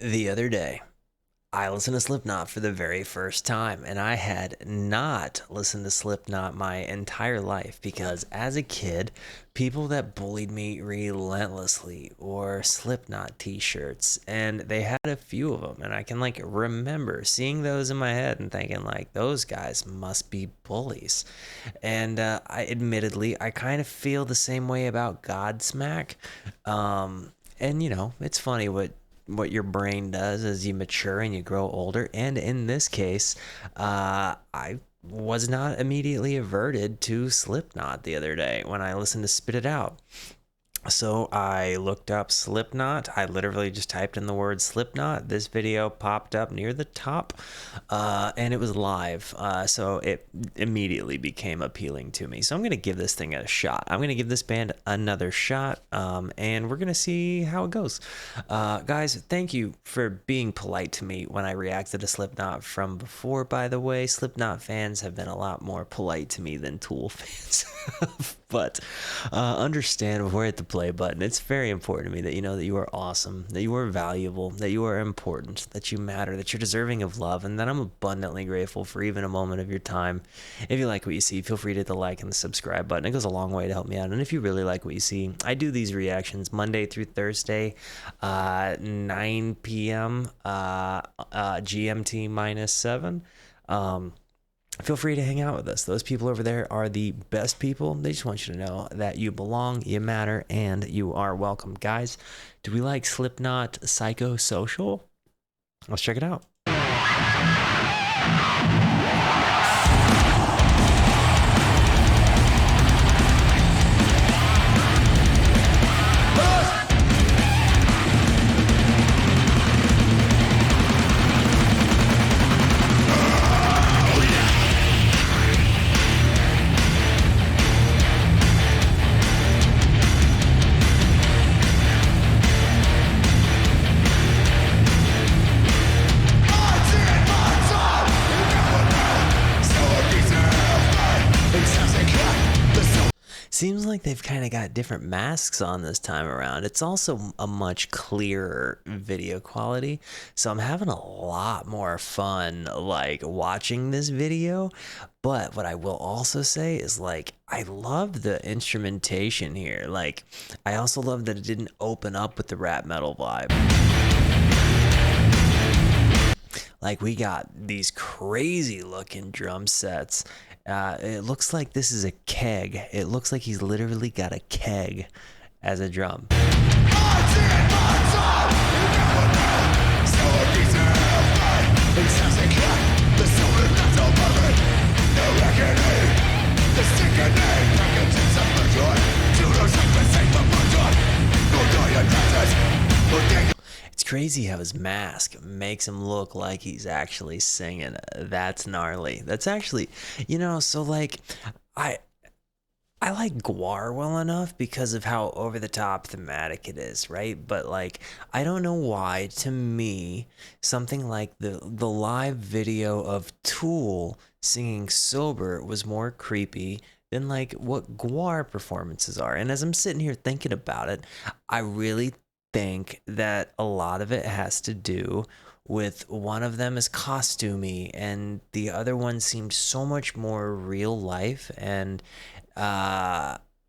The other day, I listened to Slipknot for the very first time, and I had not listened to Slipknot my entire life because as a kid, people that bullied me relentlessly wore Slipknot t-shirts, and they had a few of them, and I can like remember seeing those in my head and thinking like those guys must be bullies. And I kind of feel the same way about Godsmack. And it's funny what your brain does as you mature and you grow older. And in this case, I was not immediately averted to Slipknot the other day when I listened to Spit It Out. So I looked up Slipknot. I literally just typed in the word Slipknot. This video popped up near the top, and it was live. So it immediately became appealing to me. So I'm going to give this thing a shot. I'm going to give this band another shot, and we're going to see how it goes. Guys, thank you for being polite to me when I reacted to Slipknot from before, by the way. Slipknot fans have been a lot more polite to me than Tool fans. But understand before I hit the play button, it's very important to me that you know that you are awesome, that you are valuable, that you are important, that you matter, that you're deserving of love, and that I'm abundantly grateful for even a moment of your time. If you like what you see, feel free to hit the like and the subscribe button. It goes a long way to help me out. And if you really like what you see, I do these reactions Monday through Thursday, 9 p.m. GMT -7. Feel free to hang out with us. Those people over there are the best people. They just want you to know that you belong, you matter, and you are welcome. Guys, do we like Slipknot Psychosocial? Let's check it out. Seems like they've kind of got different masks on this time around. It's also a much clearer video quality, so I'm having a lot more fun like watching this video. But what I will also say is like I love the instrumentation here. Like I also love that it didn't open up with the rap metal vibe. Like we got these crazy looking drum sets. It looks like this is a keg. It looks like he's literally got a keg as a drum. It's crazy how his mask makes him look like he's actually singing. That's gnarly. That's actually, so like I like Guar well enough because of how over the top thematic it is, right? But like I don't know why to me something like the live video of Tool singing sober was more creepy than like what Guar performances are. And as I'm sitting here thinking about it, I really think that a lot of it has to do with one of them is costumey and the other one seemed so much more real life. And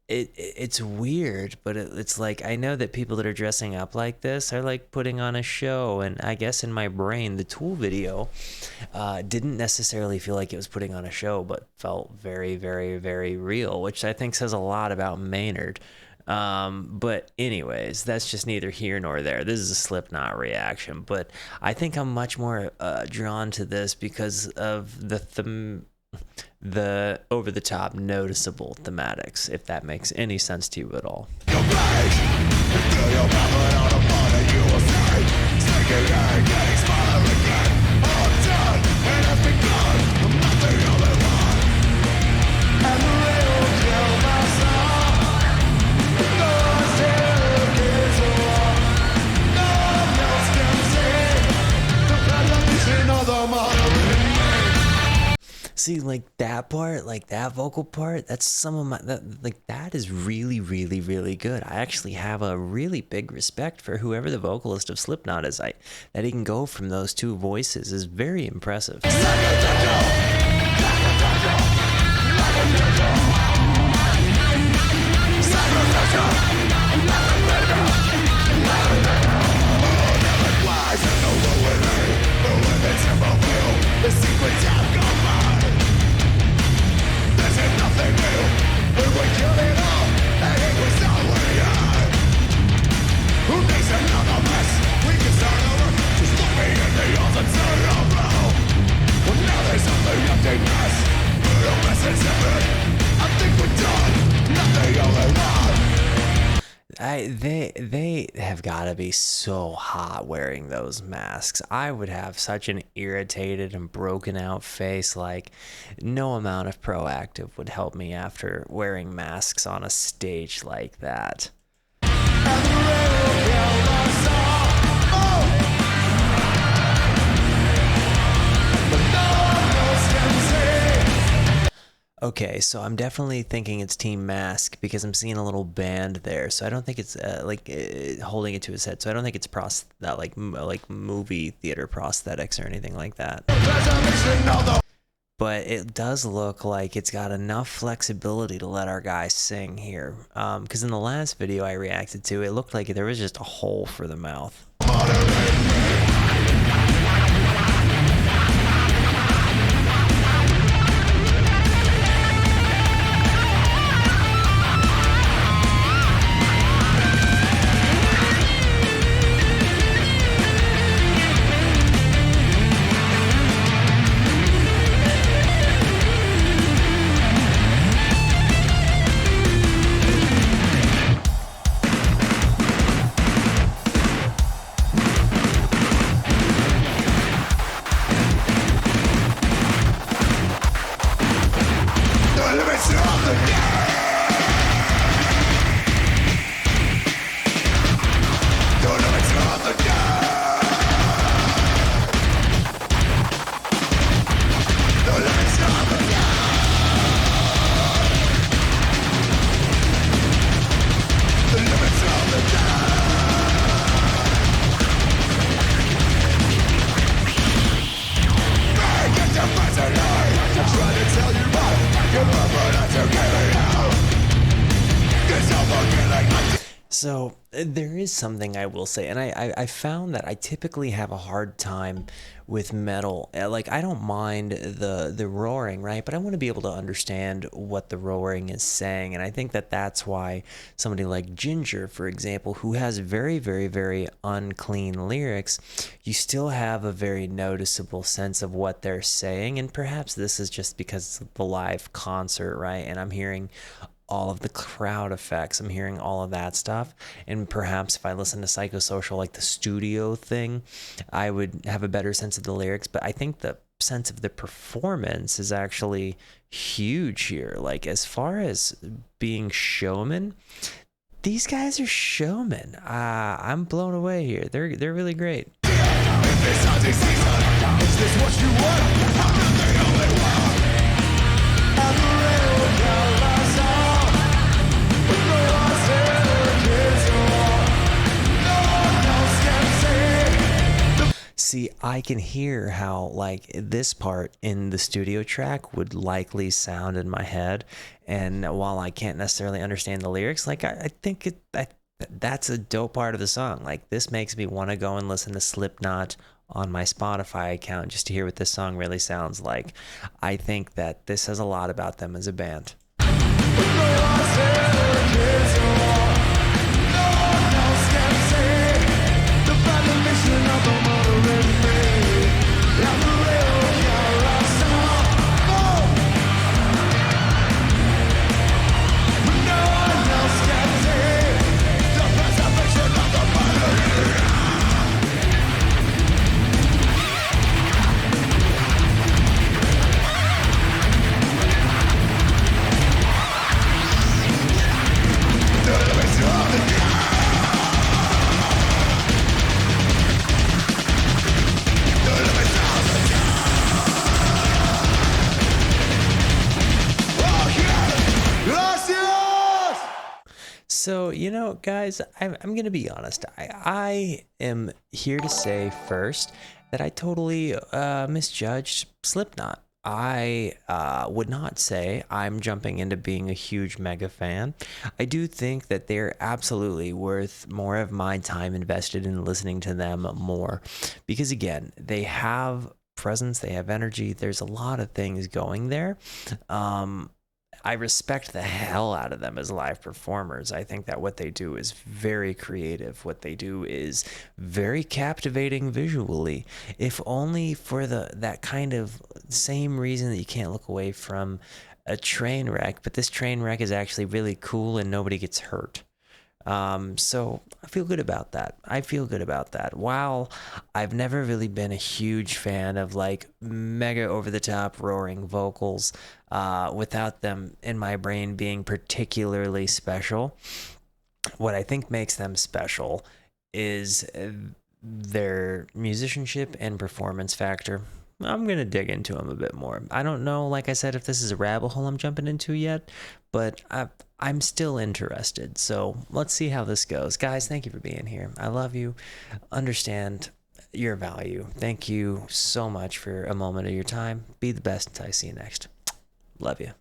it's weird, but it's like I know that people that are dressing up like this are like putting on a show, and I guess in my brain the Tool video didn't necessarily feel like it was putting on a show, but felt very, very, very real, which I think says a lot about Maynard. But anyways, that's just neither here nor there. This is a Slipknot reaction, but I think I'm much more drawn to this because of the over-the-top noticeable thematics, if that makes any sense to you at all. See, like that part, like that vocal part, that's some of my that is really, really, really good. I actually have a really big respect for whoever the vocalist of Slipknot is. That he can go from those two voices is very impressive. The secrets have gone by. This is nothing new. We would kill it all, and it was all we had. Who needs another mess? We can start over. Just look me in the eyes and say I'm wrong. Well, now there's only emptiness. Little message in it. I think we're done. Not the only one. They have got to be so hot wearing those masks. I would have such an irritated and broken out face. Like, no amount of Proactive would help me after wearing masks on a stage like that. Okay, so I'm definitely thinking it's Team Mask because I'm seeing a little band there. So I don't think it's holding it to his head. So I don't think it's like movie theater prosthetics or anything like that. But it does look like it's got enough flexibility to let our guy sing here. Because in the last video I reacted to, it looked like there was just a hole for the mouth. So there is something I will say, and I found that I typically have a hard time with metal. Like, I don't mind the roaring, right? But I want to be able to understand what the roaring is saying. And I think that that's why somebody like Ginger, for example, who has very, very, very unclean lyrics, you still have a very noticeable sense of what they're saying. And perhaps this is just because it's the live concert, right? And I'm hearing all of the crowd effects. I'm hearing all of that stuff. And perhaps if I listen to Psychosocial, like the studio thing, I would have a better sense of the lyrics. But I think the sense of the performance is actually huge here. Like, as far as being showmen, these guys are showmen. I'm blown away here. They're really great. Is this what you want? I'm not the only one. See, I can hear how, like, this part in the studio track would likely sound in my head, and while I can't necessarily understand the lyrics, like, I think that's a dope part of the song. Like, this makes me want to go and listen to Slipknot on my Spotify account just to hear what this song really sounds like. I think that this says a lot about them as a band. So, guys, I'm going to be honest. I am here to say first that I totally misjudged Slipknot. I would not say I'm jumping into being a huge mega fan. I do think that they're absolutely worth more of my time invested in listening to them more because, again, they have presence, they have energy. There's a lot of things going there. I respect the hell out of them as live performers. I think that what they do is very creative. What they do is very captivating visually, if only for that kind of same reason that you can't look away from a train wreck, but this train wreck is actually really cool and nobody gets hurt. So I feel good about that. I feel good about that. While I've never really been a huge fan of like mega over the top roaring vocals, without them in my brain being particularly special, what I think makes them special is their musicianship and performance factor. I'm going to dig into them a bit more. I don't know, like I said, if this is a rabbit hole I'm jumping into yet, but I'm still interested. So let's see how this goes. Guys, thank you for being here. I love you. Understand your value. Thank you so much for a moment of your time. Be the best until I see you next. Love you.